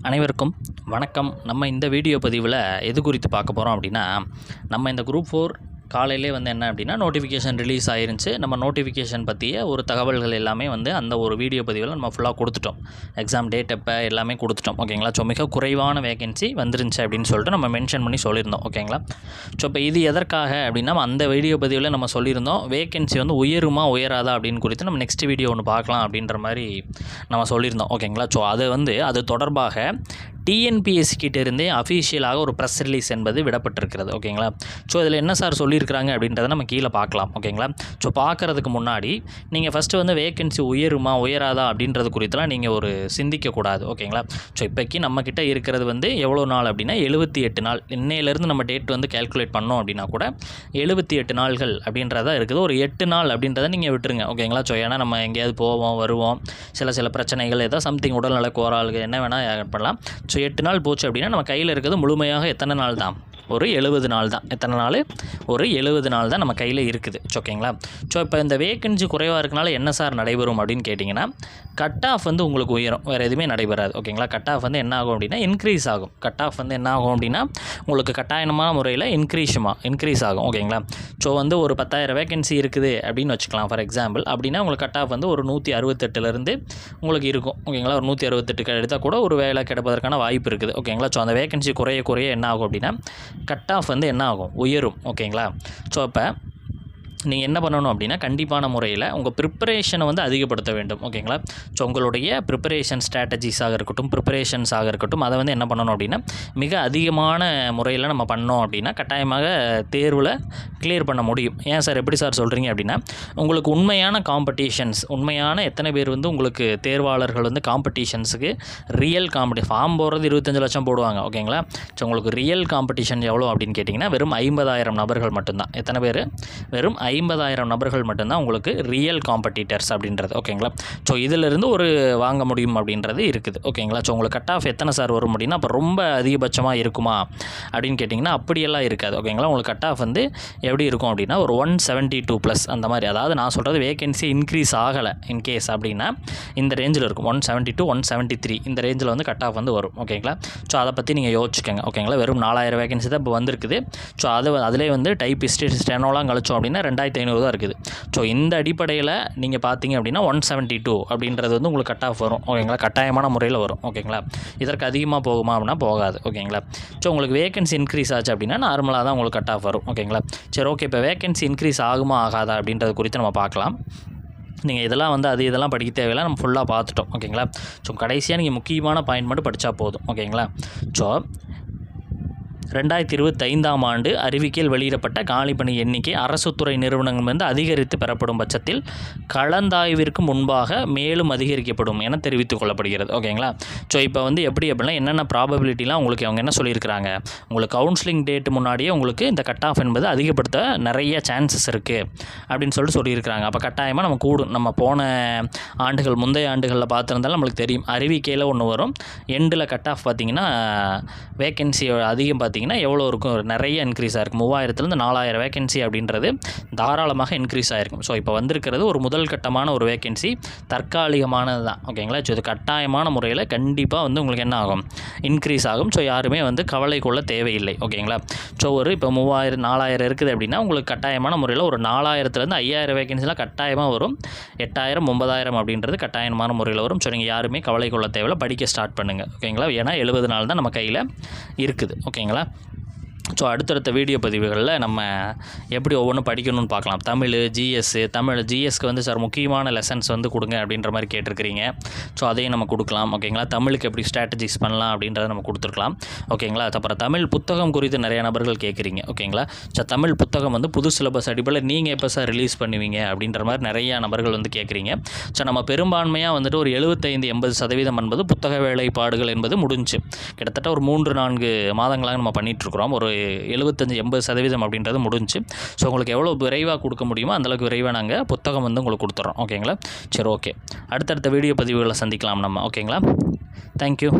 அனைவருக்கும் வணக்கம். நம்ம இந்த வீடியோ பதிவில் எது குறித்து பார்க்க போகிறோம் அப்படின்னா, நம்ம இந்த குரூப் 4 காலையிலே என்ன அப்படின்னா நோட்டிஃபிகேஷன் ரிலீஸ் ஆயிருந்துச்சு. நம்ம நோட்டிஃபிகேஷன் பற்றிய ஒரு தகவல்கள் எல்லாமே அந்த ஒரு வீடியோ பதிவில் நம்ம ஃபுல்லாக கொடுத்துட்டோம். எக்ஸாம் டேட் எப்போ எல்லாமே கொடுத்துட்டோம். ஓகேங்களா. ஸோ மிக குறைவான வேகன்சி வந்துருந்துச்சு அப்படின்னு சொல்லிட்டு நம்ம மென்ஷன் பண்ணி சொல்லியிருந்தோம். ஓகேங்களா. ஸோ இப்போ இது எதற்காக அப்படின்னா, அந்த வீடியோ பதிவில் நம்ம சொல்லியிருந்தோம் வேகன்சி உயருமா உயராதா அப்படின்னு குறித்து நம்ம நெக்ஸ்ட் வீடியோ ஒன்று பார்க்கலாம் அப்படின்ற மாதிரி நம்ம சொல்லியிருந்தோம். ஓகேங்களா. ஸோ அது தொடர்பாக டிஎன்பிஎஸ்சி கிட்டேருந்தே அஃபீஷியலாக ஒரு ப்ரெஸ் ரிலீஸ் என்பது விடப்பட்டிருக்கிறது. ஓகேங்களா. ஸோ இதில் என்ன சார் சொல்லியிருக்கிறாங்க அப்படின்றத நம்ம கீழே பார்க்கலாம். ஓகேங்களா. ஸோ பார்க்குறதுக்கு முன்னாடி நீங்கள் ஃபஸ்ட்டு வேகன்சி உயருமா உயராதா அப்படின்றது குறித்தெல்லாம் நீங்கள் ஒரு சிந்திக்கக்கூடாது. ஓகேங்களா. ஸோ இப்போக்கி நம்மக்கிட்ட இருக்கிறது எவ்வளோ நாள் அப்படின்னா 78 நாள். இன்னையிலேருந்து நம்ம டேட் கேல்குலேட் பண்ணோம் அப்படின்னா கூட 78 நாள்கள் அப்படின்றதா இருக்குது. ஒரு 8 நாள் அப்படின்றத நீங்கள் விட்டுருங்க. ஓகேங்களா. ஸோ ஏன்னா நம்ம எங்கேயாவது போவோம் வருவோம், சில பிரச்சனைகள் ஏதோ சம்திங் உடல்நல கோளாறுகள் என்ன வேணால் பண்ணலாம். ஸோ 8 நாள் போச்சு அப்படின்னா நம்ம கையில் இருக்கிறது முழுமையாக எத்தனை நாள் தான்? ஒரு 70 நாள் தான். எத்தனை நாள்? ஒரு 70 நாள் தான் நம்ம கையில் இருக்குது. ஓகேங்களா. ஸோ இப்போ இந்த வேகன்சி குறைவாக இருக்கனால என்ன சார் நடைபெறும் அப்படின்னு கேட்டிங்கன்னா, கட் ஆஃப் உங்களுக்கு உயரும். வேறு எதுவுமே நடைபெறாது. ஓகேங்களா. கட் ஆஃப் என்ன ஆகும் அப்படின்னா இன்க்ரீஸ் ஆகும். கட் ஆஃப் என்ன ஆகும் அப்படின்னா உங்களுக்கு கட்டாயமான முறையில் இன்க்ரீஸ் ஆகும். ஓகேங்களா. ஸோ ஒரு 10,000 வேகன்சி இருக்குது அப்படின்னு வச்சுக்கலாம் ஃபார் எக்ஸாம்பிள். அப்படின்னா உங்களுக்கு கட் ஆஃப் ஒரு 168லேருந்து உங்களுக்கு இருக்கும். ஓகேங்களா. ஒரு 168 எடுத்தால் கூட ஒரு வேலை கிடைப்பதற்கான வாய்ப்பு இருக்குது. ஓகேங்களா. ஸோ அந்த வேகன்சி குறைய என்ன ஆகும் அப்படின்னா கட் ஆஃப் என்ன ஆகும்? உயரும். ஓகேங்களா. ஸோ இப்போ நீங்கள் என்ன பண்ணணும் அப்படின்னா கண்டிப்பான முறையில் உங்கள் ப்ரிப்பரேஷனை அதிகப்படுத்த வேண்டும். ஓகேங்களா. ஸோ உங்களுடைய ப்ரிப்பரேஷன் ஸ்ட்ராட்டஜிஸாக இருக்கட்டும் அதை என்ன பண்ணணும் அப்படின்னா மிக அதிகமான முறையில் நம்ம பண்ணோம் அப்படின்னா கட்டாயமாக தேர்வில் கிளியர் பண்ண முடியும். ஏன் சார் எப்படி சார் சொல்கிறீங்க அப்படின்னா, உங்களுக்கு உண்மையான காம்படிஷன்ஸ், உண்மையான எத்தனை பேர் உங்களுக்கு தேர்வாளர்கள் காம்படிஷன்ஸுக்கு ரியல் ஃபார்ம் போடுறது 25 லட்சம் போடுவாங்க. ஓகேங்களா. ஸோ உங்களுக்கு ரியல் காம்படிஷன் எவ்வளோ அப்படின்னு கேட்டிங்கன்னா வெறும் 50,000 நபர்கள் மட்டும்தான். எத்தனை பேர்? வெறும் 50,000 நபர்கள் மட்டும்தான் உங்களுக்கு ரியல் காம்படிட்டர்ஸ் அப்படின்றது. ஓகேங்களா. ஸோ இதிலிருந்து ஒரு வாங்க முடியும் அப்படின்றது இருக்குது. ஓகேங்களா. ஸோ உங்களுக்கு கட் ஆஃப் எத்தனை சார் வரும் அப்படின்னா அப்போ ரொம்ப அதிகபட்சமாக இருக்குமா அப்படின்னு கேட்டிங்கன்னா அப்படியெல்லாம் இருக்காது. ஓகேங்களா. உங்களுக்கு கட் ஆஃப் எப்படி இருக்கும் அப்படின்னா ஒரு 172+ அந்த மாதிரி. அதாவது நான் சொல்கிறது வேகன்சி இன்க்ரீஸ் ஆகலை இன்கேஸ் அப்படின்னா இந்த ரேஞ்சில் இருக்கும். 172 173 இந்த ரேஞ்சில் கட் ஆஃப் வரும். ஓகேங்களா. ஸோ அதை பற்றி நீங்கள் யோசிச்சுக்கோங்க. ஓகேங்களா. வெறும் 4,000 வேகன்சி தான் இப்போ வந்திருக்குது. ஸோ அதிலே டைப்பிஸ்ட் ஸ்டெனோலாம் கழிச்சோம் அப்படின்னா 2,500 தான் இருக்குது. ஸோ இந்த அடிப்படையில் நீங்கள் பார்த்தீங்க அப்படின்னா 172 அப்படின்றது உங்களுக்கு கட் ஆஃப் வரும். ஓகேங்களா. கட்டாயமான முறையில் வரும். ஓகேங்களா. இதற்கு அதிகமாக போகுமா அப்படின்னா போகாது. ஓகேங்களா. ஸோ உங்களுக்கு வேகன்சி இன்க்ரீஸ் ஆச்சு அப்படின்னா நார்மலாக தான் உங்களுக்கு கட் ஆஃப் வரும். ஓகேங்களா. சரி ஓகே. இப்போ வேகன்சி இன்க்ரீஸ் ஆகுமா ஆகாதா அப்படின்றது குறித்து நம்ம பார்க்கலாம். நீங்கள் இதெல்லாம் இதெல்லாம் படிக்க தேவையில்லை, நம்ம ஃபுல்லாக பார்த்துட்டோம். ஓகேங்களா. ஸோ கடைசியாக நீங்கள் முக்கியமான பாயிண்ட் மட்டும் படித்தா போதும். ஓகேங்களா. ஸோ 2025ஆம் ஆண்டு அறிவிக்கையில் வெளியிடப்பட்ட காலிப்பணி எண்ணிக்கை அரசு துறை நிறுவனங்கள் அதிகரித்து பெறப்படும் பட்சத்தில் கலந்தாய்விற்கு முன்பாக மேலும் அதிகரிக்கப்படும் என தெரிவித்துக் கொள்ளப்படுகிறது. ஓகேங்களா. ஸோ இப்போ எப்படி அப்படின்னா என்னென்ன ப்ராபபிலிட்டிலாம் உங்களுக்கு அவங்க என்ன சொல்லியிருக்கிறாங்க, உங்களுக்கு கவுன்சிலிங் டேட் முன்னாடியே உங்களுக்கு இந்த கட் ஆஃப் என்பது அதிகப்படுத்த நிறைய சான்சஸ் இருக்குது அப்படின்னு சொல்லியிருக்கிறாங்க. அப்போ கட்டாயமாக நம்ம கூடும். நம்ம போன முந்தைய ஆண்டுகளில் பார்த்துருந்தாலும் நம்மளுக்கு தெரியும். அறிவிக்கையில் ஒன்று வரும், எண்டில் கட் ஆஃப் பார்த்திங்கன்னா வேகன்சி அதிகம் எவ்வளோ இருக்கும்? நிறைய இன்க்ரீஸ் ஆகிருக்கும். 3000லேருந்து 4000 வேகன்சி அப்படின்றது தாராளமாக இன்க்ரீஸ் ஆகிருக்கும். ஸோ இப்போ வந்திருக்கிறது ஒரு முதல் கட்டமான ஒரு வேகன்சி, தற்காலிகமானது தான். ஓகேங்களா. ஸோ இது கட்டாயமான முறையில் கண்டிப்பாக உங்களுக்கு என்ன ஆகும்? இன்க்ரீஸ் ஆகும். ஸோ யாருமே கவலை கொள்ள தேவையில்லை. ஓகேங்களா. ஸோ இப்போ 3000 4000 இருக்குது அப்படின்னா உங்களுக்கு கட்டாயமான முறையில் ஒரு 4000லேருந்து 5000 வேகன்சிலாம் கட்டாயமாக வரும். 8000 9000 அப்படின்றது கட்டாயமான முறையில் வரும். ஸோ நீங்கள் யாருமே கவலை கொள்ள தேவையில்லை, படிக்க ஸ்டார்ட் பண்ணுங்கள். ஓகேங்களா. ஏன்னா 70 நாள் தான் நம்ம கையில் இருக்குது. ஓகேங்களா. ஸோ அடுத்தடுத்த வீடியோ பதிவுகளில் நம்ம எப்படி ஒவ்வொன்றும் படிக்கணும்னு பார்க்கலாம். ஜிஎஸ்க்கு சார் முக்கியமான லெசன்ஸ் கொடுங்க அப்படின்ற மாதிரி கேட்டிருக்கிறீங்க. ஸோ அதையும் நம்ம கொடுக்கலாம். ஓகேங்களா. தமிழுக்கு எப்படி ஸ்ட்ராட்டஜிஸ் பண்ணலாம் அப்படின்றத நம்ம கொடுத்துருக்கலாம். ஓகேங்களா. அப்புறம் தமிழ் புத்தகம் குறித்து நிறைய நபர்கள் கேட்குறீங்க. ஓகேங்களா. ஸோ தமிழ் புத்தகம் புது சிலபஸ் அடிப்படையில் நீங்கள் எப்போ சார் ரிலீஸ் பண்ணுவீங்க அப்படின்ற மாதிரி நிறையா நபர்கள் கேட்குறீங்க. ஸோ நம்ம பெரும்பான்மையாக ஒரு 75-80% என்பது புத்தக வேலைப்பாடுகள் என்பது முடிஞ்சு கிட்டத்தட்ட ஒரு 3-4 மாதங்களாக நம்ம பண்ணிகிட்ருக்குறோம். ஒரு 75-80% அப்படின்றது முடிஞ்சு. ஸோ உங்களுக்கு எவ்வளோ விரைவாக கொடுக்க முடியுமோ அந்தளவுக்கு விரைவாக நாங்கள் புத்தகம் உங்களுக்கு கொடுத்துட்றோம். ஓகேங்களா. சரி ஓகே. அடுத்தடுத்த வீடியோ பதிவுகளை சந்திக்கலாம் நம்ம. ஓகேங்களா. தேங்க்யூ.